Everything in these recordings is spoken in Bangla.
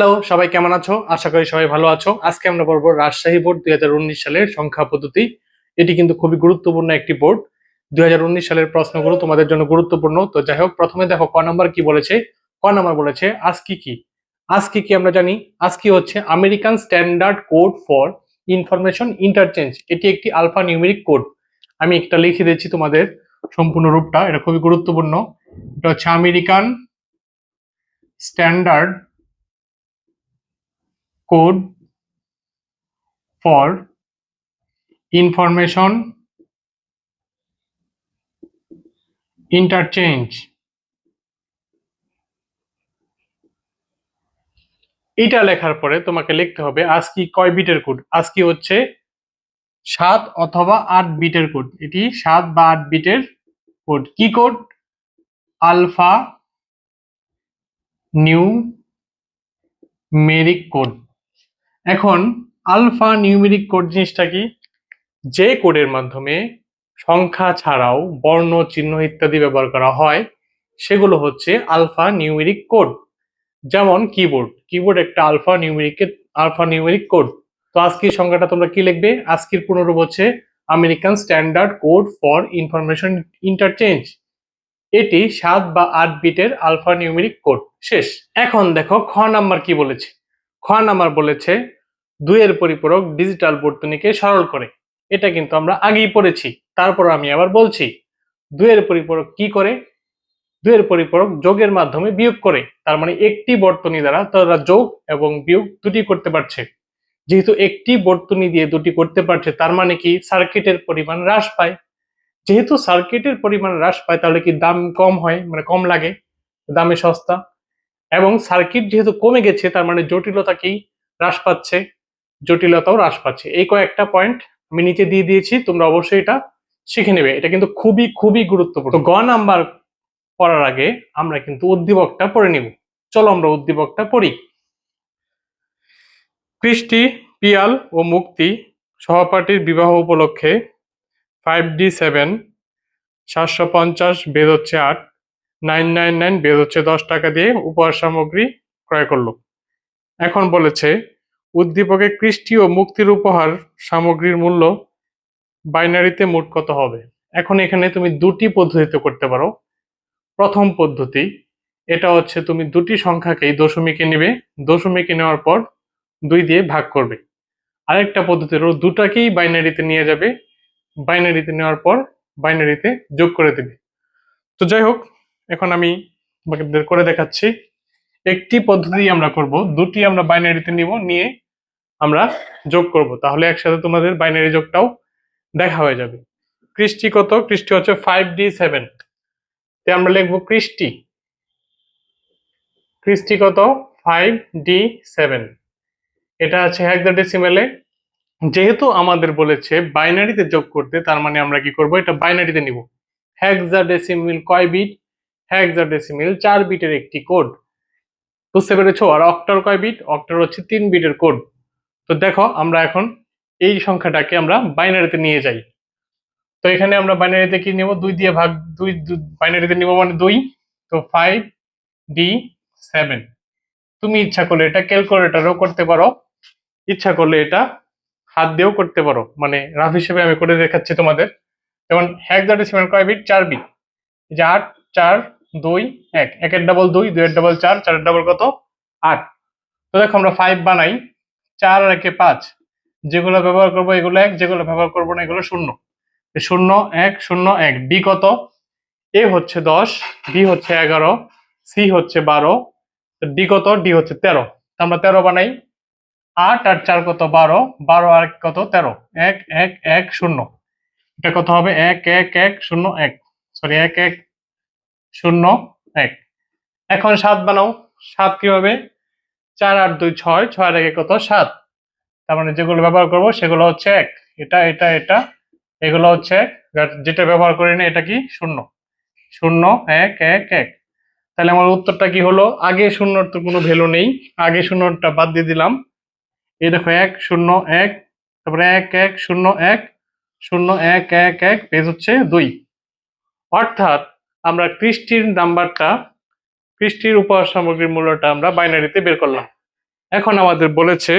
হ্যালো, সবাই কেমন আছো? আশা করি সবাই ভালো আছো। আজকে আমরা পড়বো রাজশাহী বোর্ড 2019 সালের সংখ্যা পদ্ধতি। এটি কিন্তু খুবই গুরুত্বপূর্ণ একটি বোর্ড। 2019 সালের প্রশ্নগুলো তোমাদের জন্য গুরুত্বপূর্ণ। তো যাই হোক, প্রথমে দেখো ক নাম্বার কি বলেছে। ক নাম্বার বলেছে আজকি কি। আজকি কি আমরা জানি। আজকি হচ্ছে American standard code for information interchange. এটি একটি আলফা নিউমেরিক কোড। আমি একটা লিখে দিচ্ছি তোমাদের সম্পূর্ণ রূপটা, এটা খুবই গুরুত্বপূর্ণ। এটা হচ্ছে American standard code for information interchange. এটা লেখার পরে তোমাকে লিখতে হবে আজকি কয় বিটের কোড। আজকি হচ্ছে 7 অথবা 8 বিটের কোড। এটি 7 বা 8 বিটের কোড। কি কোড? Alpha numeric code. এখন আলফা নিউমেরিক কোড জিনিসটা কি? যে কোডের মাধ্যমে সংখ্যা ছাড়াও বর্ণ, চিহ্ন ইত্যাদি ব্যবহার করা হয় সেগুলো হচ্ছে আলফা নিউমেরিক কোড। যেমন কিবোর্ড, কিবোর্ড একটা আলফা নিউমেরিক কোড। তো আজকের সংখ্যাটা তোমরা কি লিখবে? আজকের পুনরূপ হচ্ছে American standard code for information interchange. এটি 7 বা 8 বিটের আলফা নিউমেরিক কোড। শেষ। এখন দেখো খ নাম্বার কি বলেছে। খ নাম্বার বলেছে 2 এর পরিপূরক ডিজিটাল বর্তনীকে সরল করে। এটা কিন্তু আমরা আগেই পড়েছি, তারপর আমি আবার বলছি। 2 এর পরিপূরক কি করে? 2 এর পরিপূরক যোগের মাধ্যমে বিয়োগ করে। তার মানে একটি বর্তনী দ্বারা তারা যোগ এবং বিয়োগ দুটি করতে পারছে। যেহেতু একটি বর্তনী দিয়ে দুটি করতে পারছে, তার মানে কি সার্কিটের পরিমাণ হ্রাস পায়। যেহেতু সার্কিটের পরিমাণ হ্রাস পায়, তাহলে কি দাম কম হয়, মানে কম লাগে, দামে সস্তা। এবং সার্কিট যেহেতু কমে গেছে, তার মানে জটিলতা কি হ্রাস পাচ্ছে, জটিলতাও হ্রাস পাচ্ছে। এই কয়েকটা পয়েন্ট আমি নিচে দিয়ে দিয়েছি, তোমরা অবশ্যই এটা শিখে নেবে। এটা কিন্তু খুবই খুবই গুরুত্বপূর্ণ। তো গ নাম্বার পড়ার আগে আমরা কিন্তু উদ্দীপকটা পড়ে নিব। চলো আমরা উদ্দীপকটা পড়ি। কৃষ্টি, পিয়াল ও মুক্তি সহপাঠীর বিবাহ উপলক্ষে 5D7 750 বেদ হচ্ছে 8, 999 বেদ হচ্ছে 10 টাকা দিয়ে উপহার সামগ্রী ক্রয় করলো। এখন বলেছে উদ্দীপকে কৃষ্টি ও মুক্তির উপহার সামগ্রীর মূল্য বাইনারিতে মোট কত হবে। এখন এখানে তুমি দুটি পদ্ধতিতে করতে পারো। প্রথম পদ্ধতি, এটা হচ্ছে তুমি দুটি সংখ্যাকেই দশমিকে নেবে, দশমিকে নেওয়ার পর 2 দিয়ে ভাগ করবে। আরেকটা পদ্ধতি হলো দুটাকেই বাইনারিতে নিয়ে যাবে, বাইনারিতে নেওয়ার পর বাইনারিতে যোগ করে দেবে। তো যাই হোক, এখন আমি তোমাদের করে দেখাচ্ছি। একটি পদ্ধতি আমরা করব, দুটি আমরা বাইনারিতে নিব, নিয়ে আমরা যোগ করব, তাহলে একসাথে তোমাদের বাইনারি যোগটাও দেখা হয়ে যাবে। কৃষ্টি কত? কৃষ্টি হচ্ছে 5D7। তে আমরা লিখবো কৃষ্টি, কৃষ্টি কত? 5D7। এটা আছে হেক্সাডেসিমেলে। যেহেতু আমাদের বলেছে বাইনারিতে যোগ করতে, তার মানে আমরা কি করব, এটা বাইনারিতে নিব। হেক্সাডেসিমেল কয় বিট? হেক্সাডেসিমেল 4 বিটের একটি কোড। বুঝতে পেরেছো? আর অক্টাল কয় বিট? অক্টাল হচ্ছে 3 বিটের কোড। তো দেখো আমরা এখন এই সংখ্যাটাকে আমরা বাইনারিতে নিয়ে যাই। তো এখানে আমরা বাইনারিতে কি নেব? 2 দিয়ে ভাগ, 2 বাইনারিতে নিব মানে 2। তো 5D7। তুমি ইচ্ছা করলে এটা ক্যালকুলেটরও করতে পারো, ইচ্ছা করলে এটা হাত দিয়েও করতে পারো, মানে রাফ হিসেবে আমি করে দেখাচ্ছি তোমাদের। যেমন হেক্সাডেসিমাল কয় বিট? 4 বিট। এই যে 8 4 2 1, একের ডাবল 2, 2 এর ডাবল 4, 4 এর ডাবল কত? 8। তো দেখো আমরা 5 বানাই, 4 আর 1 5, যেগুলো ব্যবহার করবো এগুলো 1, যেগুলো ব্যবহার করবো না এগুলো 0। 0 1 0 1। ডি কত? এ হচ্ছে 10, বি হচ্ছে 11, সি হচ্ছে 12, ডি কত? ডি হচ্ছে 13। আমরা 13 বানাই। 8 আর 4 কত? 12, 12 আর কত? 13। 1 1 1 0। এটা কত হবে? 1 1 1 0 1, সরি 1 1 0 1। এখন 7 বানাও। 7 কিভাবে? 4 8 2 6, 6 আর 1 কত? 7। তার মানে যেগুলো ব্যবহার করব সেগুলো হচ্ছে 1, এটা এটা এটা, এগুলো হচ্ছে 1, যেটা ব্যবহার করি না এটা কি? 0 0 1 1 1। তাহলে আমার উত্তরটা কি হলো? আগে শূন্যর তো কোনো ভ্যালু নেই, আগে শূন্যটা বাদ দিয়ে দিলাম। এই দেখো 1 0 1, তারপরে 1 1 0 1 0 1 1 1, পেজ হচ্ছে 2। অর্থাৎ আমরা কৃষ্টির নাম্বারটা, কৃষ্টির উপহার সামগ্রীর মূল্যটা আমরা বাইনারিতে বের করলাম। এখন আমাদের বলেছে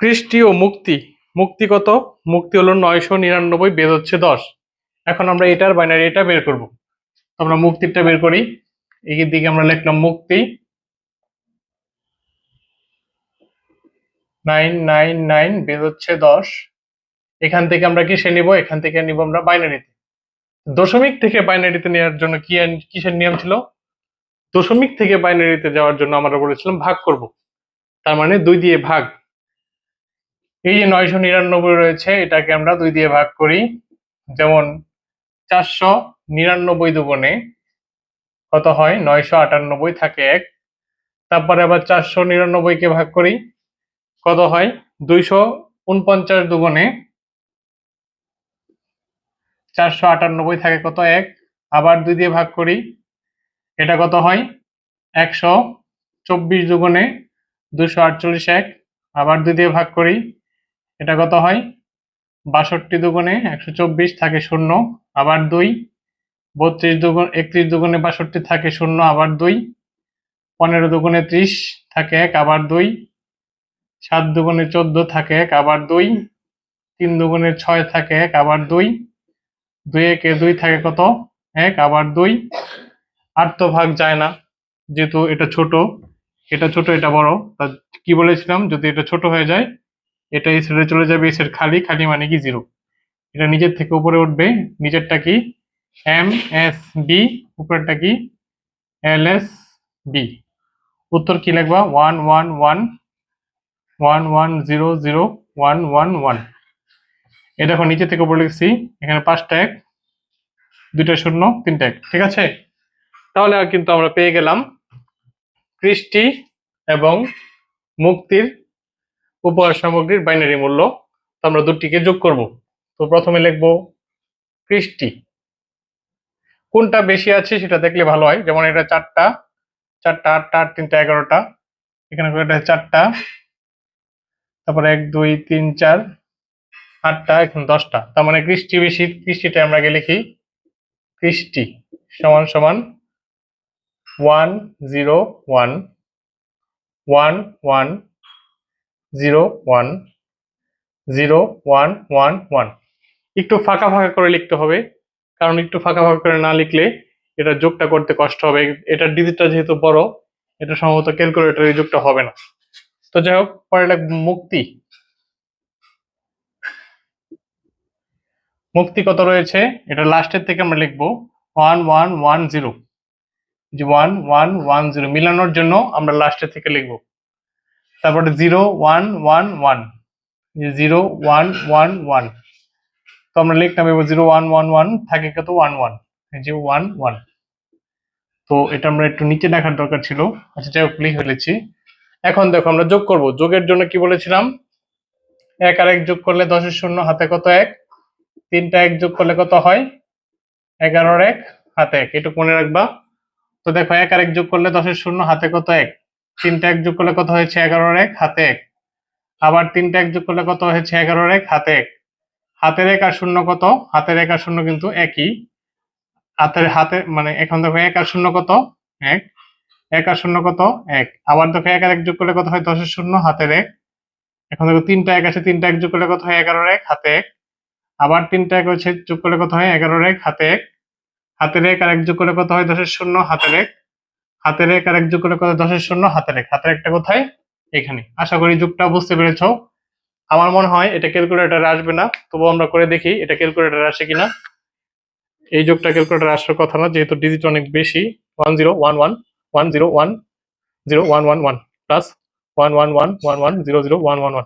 কৃষ্টি ও মুক্তি। মুক্তি কত? মুক্তি হলো 999, বেদ হচ্ছে 10। এখন আমরা এটার বাইনারি এটা বের করব। আমরা মুক্তিটা বের করি। এই দিকে আমরা লিখলাম মুক্তি 999, বেদ হচ্ছে 10। এখান থেকে আমরা কিসে নিব? এখান থেকে নিব আমরা বাইনারিতে। দশমিক থেকে বাইনারিতে নেওয়ার জন্য কিসের নিয়ম ছিল? দশমিক থেকে বাইনারিতে যাওয়ার জন্য আমরা বলেছিলাম ভাগ করব। তার মানে 2 দিয়ে ভাগ। এই যে 999 রয়েছে, এটাকে আমরা 2 দিয়ে ভাগ করি। যেমন 499 দুগুণে কত হয়? 998, থাকে 1। তারপরে আবার 499 কে ভাগ করি, কত হয়? 249 দুগুণে 498, থাকে কত? 1। আবার 2 দিয়ে ভাগ করি, এটা কত হয়? 124 দুগুণে 248, 1। আবার 2 দিয়ে ভাগ করি, এটা কত হয়? 62 দুগুণে 124, থাকে 0। আবার 2। 32 দুগুণ 31 দুগুণে 62, থাকে 0। আবার 2। 15 দুগুণে 30, থাকে 1। আবার 2। 7 দুগুণে 14, থাকে 1। আবার 2। 3 দুগুণে 6, থাকে 1। আবার 2। 2 একে 2, থাকে কত? 1। আবার 2। আর তো ভাগ যায় না, যেহেতু এটা ছোট, এটা ছোট, এটা বড়। তা কি বলেছিলাম? যদি এটা ছোট হয়ে যায়, এটা এই সাইডে চলে যাবে, এই সাইড খালি। খালি মানে কি? 0। এটা নিচের থেকে উপরে উঠবে। নিচেরটা কি? এম এস বি, উপরেরটা কি? L S B. উত্তর কি লিখবা? 11111011111। এই দেখো নিচে থেকে উপরে লিখছি, এখানে 5টা 1, 2টা 0, 3টা 1। ঠিক আছে? তাহলে কিন্তু আমরা পেয়ে গেলাম কৃষ্টি এবং মুক্তির উপহার সামগ্রীর বাইনারি মূল্য। তো আমরা দুটিকে যোগ করব। তো প্রথমে লিখব কৃষ্টি। কোনটা বেশি আছে সেটা দেখলে ভালো হয়। যেমন এটা 4টা, 4টা 8টা, 8 3টা 11টা। এখানে এটা 4টা, তারপরে 1 2 3 4, 8টা, এখন 10টা। তার মানে কৃষ্টি বেশি। কৃষ্টিটা আমরা আগে লিখি। কৃষ্টি সমান সমান 10111010111। একটু ফাঁকা ফাঁকা করে লিখতে হবে, কারণ একটু ফাঁকা ফাঁকা করে না লিখলে এটা যোগটা করতে কষ্ট হবে। এটার ডিজিটটা যেহেতু বড়, এটা সম্ভবত ক্যালকুলেটরে যোগটা হবে না। তো যাই হোক, পরে লিখব মুক্তি। মুক্তি কত রয়েছে? এটা লাস্টের থেকে আমরা লিখবো 1110। যে 1110 মিলানোর জন্য আমরা লাস্টের থেকে লিখবো। তারপরে 0111, 0111। তো আমরা লিখলাম এবার 0111, থাকে কত? 11। এই যে 11। তো এটা আমরা একটু নিচে দেখার দরকার ছিল। আচ্ছা যাই হোক, লিখে ফেলেছি। এখন দেখো আমরা যোগ করব। যোগের জন্য কি বলেছিলাম? 1 আর 1 যোগ করলে 10-এর 0, হাতে কত? 1। 3টা 1 যোগ করলে কত হয়? 11 আর 1, হাতে 1। এটুকু মনে রাখবা। তো দেখো 1 আর 1 যোগ করলে 10-এর 0, হাতে কত? 1। 3টা 1 যোগ করলে কত হয়েছে? 11 আর 1, হাতে 1। আবার 3টা 1 যোগ করলে কত হয়েছে? 11 আর 1, হাতে 1। হাতের 1 আর 0 কত? হাতের 1 আর 0 কিন্তু একই। হাতে মানে এখন দেখো 1 আর 0 কত? 1। 1 আর 0 কত? 1। আবার দেখো 1 আর 1 যোগ করলে কত হয়? 10-এর 0, হাতের 1। এখন দেখো 3টা 1 আছে, 3টা 1 যোগ করলে কত হয়? 11 আর 1, হাতে 1। আবার 3টা 1 হচ্ছে, যোগ করলে কত হয়? 11 আর 1, হাতে 1। হাতের 1 আর 1 যোগ করলে কত হয়? 10-এর 0, হাতের 1। হাতের 1 আর 1 যোগ করলে কত? 10-এর 0, হাতের 1। হাতের 1টা কোথায়? এখানে। আশা করি যোগটা বুঝতে পেরেছো। আমার মনে হয় এটা ক্যালকুলেটরে আসবে না, তবু আমরা করে দেখি এটা ক্যালকুলেটরে আসে কিনা। এই যোগটা ক্যালকুলেটরে আসার কথা না, যেহেতু ডিজিট অনেক বেশি। 10111010110111 প্লাস 111111001111।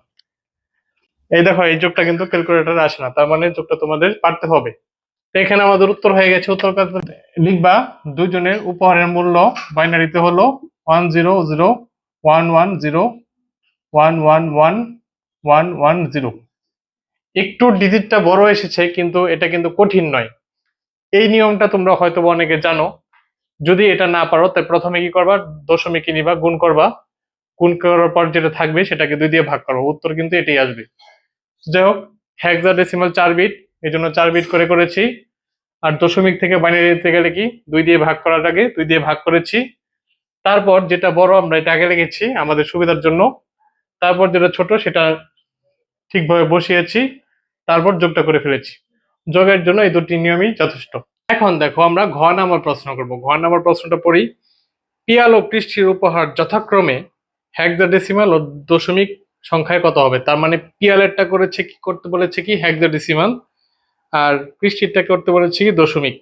এই দেখো, এই যোগটা কিন্তু ক্যালকুলেটরে আসে না, তার মানে যোগটা তোমাদের পারতে হবে। তো এখানে আমাদের উত্তর হয়ে গেছে। উত্তর লিখবা দুইজনের উপহারের মূল্য বাইনারিতে হলো 1001101111110। একটু ডিজিটটা বড় এসেছে, কিন্তু এটা কিন্তু কঠিন নয়। এই নিয়মটা তোমরা হয়তো অনেকে জানো। যদি এটা না পারো, তাই প্রথমে কি করবা? দশমিকে নিবা, গুণ করবা। গুণ করার পর যেটা থাকবে সেটাকে 2 দিয়ে ভাগ করো। উত্তর কিন্তু এটাই আসবে। যাই হোক, হেক্সাডেসিমাল 4 বিট, এই জন্য 4 বিট করে করেছি। আর দশমিক থেকে বাইনারি দিতে গেলে কি 2 দিয়ে ভাগ করার আগে 2 দিয়ে ভাগ করেছি, তারপর যেটা বড় আমরা এটা আগে লিখেছি আমাদের সুবিধার জন্য, তারপর যেটা ছোট সেটা ঠিকভাবে বসিয়েছি, তারপর যোগটা করে ফেলেছি। যোগের জন্য এই দুটি নিয়মই যথেষ্ট। এখন দেখো আমরা ঘ নাম্বার প্রশ্ন করব। ঘ নাম্বার প্রশ্নটা পড়ি। পিয়াল ও কৃষ্টির উপহার যথাক্রমে হেক্সাডেসিমাল ও দশমিক সংখ্যায় কত হবে? তার মানে পিয়ালেরটা করেছে কি, করতে বলেছে কি হেক্সাডেসিমাল, আর কৃষ্টিরটা করতে বলেছে কি দশমিক।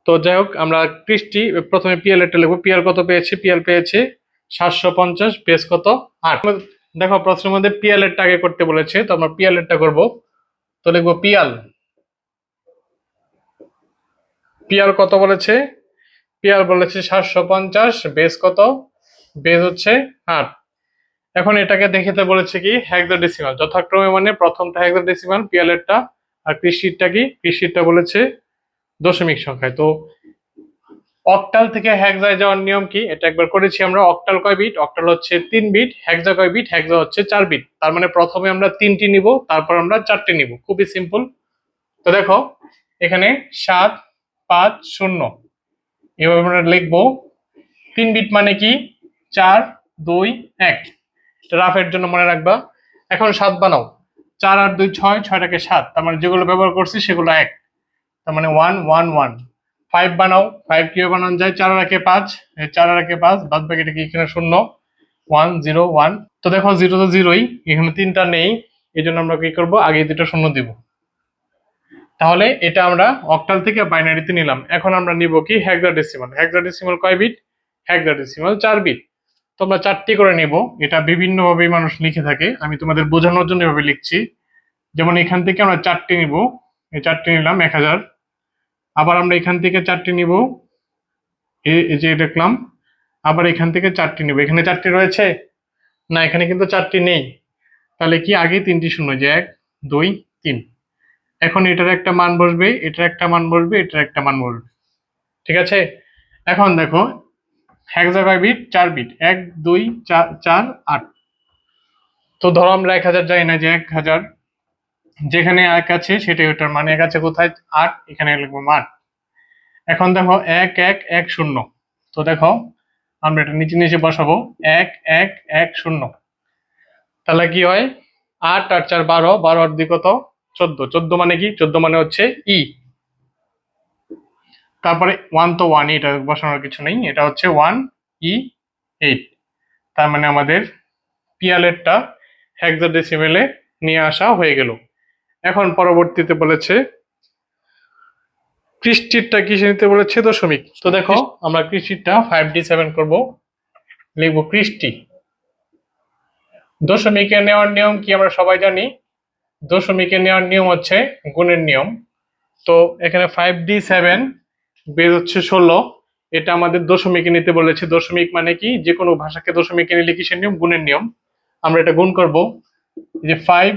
তো যাই হোক, আমরা কৃষ্টি প্রথমে পিয়ালেরটা লিখবো। পিয়াল কত পেয়েছে? পিয়াল পেয়েছে 750, বেস কত 8। দেখো প্রশ্নের মধ্যে পিয়ালেরটা আগে করতে বলেছে, তো আমরা পিয়ালেরটা করব। তো লিখবো পিয়াল। পিয়াল কত বলেছে? পিয়াল বলেছে 750, বেস কত? বেস হচ্ছে 8। এখন এটাকে দেখিতে বলেছে কি হেক্সাডেসিমাল, যথাক্রমে মানে প্রথমটা হেক্সাডেসিমাল পিয়ালেরটা, আর কৃষিরটা কি? কৃষিরটা বলেছে দশমিক সংখ্যায়। তো অক্টাল থেকে হেক্সায় যাওয়ার নিয়ম কি এটা একবার করেছি আমরা। অক্টাল কয় বিট? অক্টাল হচ্ছে 3 বিট। হেক্সা কয় বিট? হেক্সা হচ্ছে 4 বিট। তার মানে প্রথমে আমরা 3টি নিব, তারপর আমরা 4টি নিব। খুবই সিম্পল। তো দেখো এখানে 750 এভাবে আমরা লিখবো। 3 বিট মানে কি? 4 2 1। রাফের জন্য মনে রাখবা। এখন 7 বানাও। 4 আর 2 6, 6টাকে 7, তার মানে যেগুলো ব্যবহার করছি সেগুলো 1, তার মানে 1 1 1। 5 বানাও। 5 কিভাবে বানানো যায়? 4 আর 1 5, 4 আর 1 5, বাদ বাকিটা কি এখানে শূন্য। 1 0 1। তো দেখো 0 তো 0ই, এখানে 3টা নেই, এই জন্য আমরা কি করব? আগে দুটো শূন্য দিব। তাহলে এটা আমরা অক্টাল থেকে বাইনারিতে নিলাম। এখন আমরা নিব কি হেক্সাডেসিমাল। হেক্সাডেসিমাল কয় বিট? Hexadecimal 4 bit. তো আমরা 4টি করে নিব। এটা বিভিন্নভাবে মানুষ লিখে থাকে, আমি তোমাদের বোঝানোর জন্য এভাবে লিখছি। যেমন এখান থেকে আমরা 4টি নিব, এই 4টি নিলাম 1000। আবার আমরা এখান থেকে 4টি নিব, এই যে দেখলাম। আবার এখান থেকে 4টি নিব। এখানে 4টি রয়েছে না? এখানে কিন্তু 4টি নেই। তাহলে কি আগে 3টি শূন্য, যে 1 2 3। এখন এটার একটা মান বসবে, এটার একটা মান বসবে, এটার একটা মান বসবে। ঠিক আছে? এখন দেখো হেক্সা কয় বিট? 4 বিট। 1 2 4 4 8। তো ধরো আমরা 1000 জানি না, যে 1000 যেখানে 1 আছে সেটাই ওটার মানে। 1 আছে কোথায়? 8, এখানে লিখবো 8। এখন দেখো 1 1 1 0। তো দেখো আমরা এটা নিচে নিচে বসাবো 1 1 1 0। তাহলে কি হয়? 8 আর 4 12, 12 আর 2 কত? 14। 14 মানে কি? 14 মানে হচ্ছে ই। তারপরে 1 তো 1, এটা বসানোর কিছু নেই, এটা হচ্ছে 1 ই 8। তার মানে আমাদের পিয়ালেরটা হেক্সাডেসিমেলে নিয়ে আসা হয়ে গেল। এখন পরবর্তীতে বলেছে কৃষ্টিরটা কিসে নিতে বলেছে? দশমিক। তো দেখো আমরা কৃষ্টিরটা 5D7 করব, লিখবো কৃষ্টি। দশমিকে নেওয়ার নিয়ম কি আমরা সবাই জানি। দশমিকে নেওয়ার নিয়ম হচ্ছে গুণের নিয়ম। তো এখানে 5D7 বের হচ্ছে 16। এটা আমাদের দশমিকে নিতে বলেছে। দশমিক মানে কি? যে কোনো ভাষাকে দশমিকে নিলে কিসের নিয়ম? গুণের নিয়ম। আমরা এটা গুণ করব, যে 5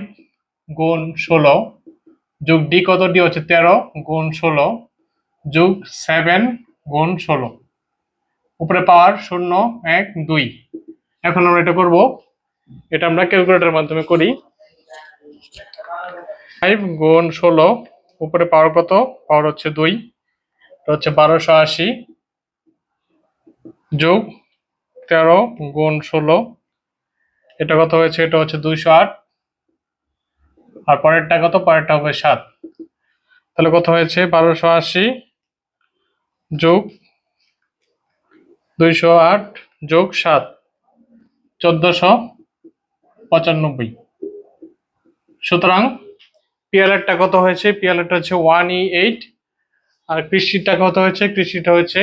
গুণ 16 যোগ ডি কত? ডি হচ্ছে 13 গুণ 16 যোগ 7 গুণ 16, উপরে পাওয়ার 0 1 2। এখন আমরা এটা করব, এটা আমরা ক্যালকুলেটরের মাধ্যমে করি। 5 গুণ 16, উপরে পাওয়ার কত? পাওয়ার হচ্ছে 2, এটা হচ্ছে 1280 যোগ 13 গুণ 16, এটা কত হয়েছে? এটা হচ্ছে 208। আর পরেরটা কত? পরেরটা হবে 7। তাহলে কত হয়েছে? 1280 যোগ 208 যোগ 7, 1495। সুতরাং পিয়ালেরটা কত হয়েছে? পিয়ালেরটা হচ্ছে 1E8। আর কৃষিটা কত হয়েছে? কৃষিটা হচ্ছে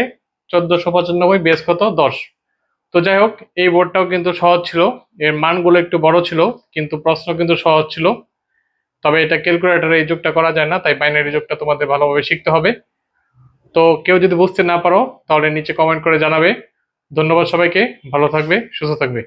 1495, বেস কত? 10। তো যাই হোক, এই বোর্ডটাও কিন্তু সহজ ছিল। এর মানগুলো একটু বড় ছিল, কিন্তু প্রশ্ন কিন্তু সহজ ছিল। তবে এটা ক্যালকুলেটরে এই যোগটা করা যায় না, তাই বাইনারি যোগটা তোমাদের ভালোভাবে শিখতে হবে। তো কেউ যদি বুঝতে না পারো তাহলে নিচে কমেন্ট করে জানাবে। ধন্যবাদ সবাইকে, ভালো থাকবে, সুস্থ থাকবে।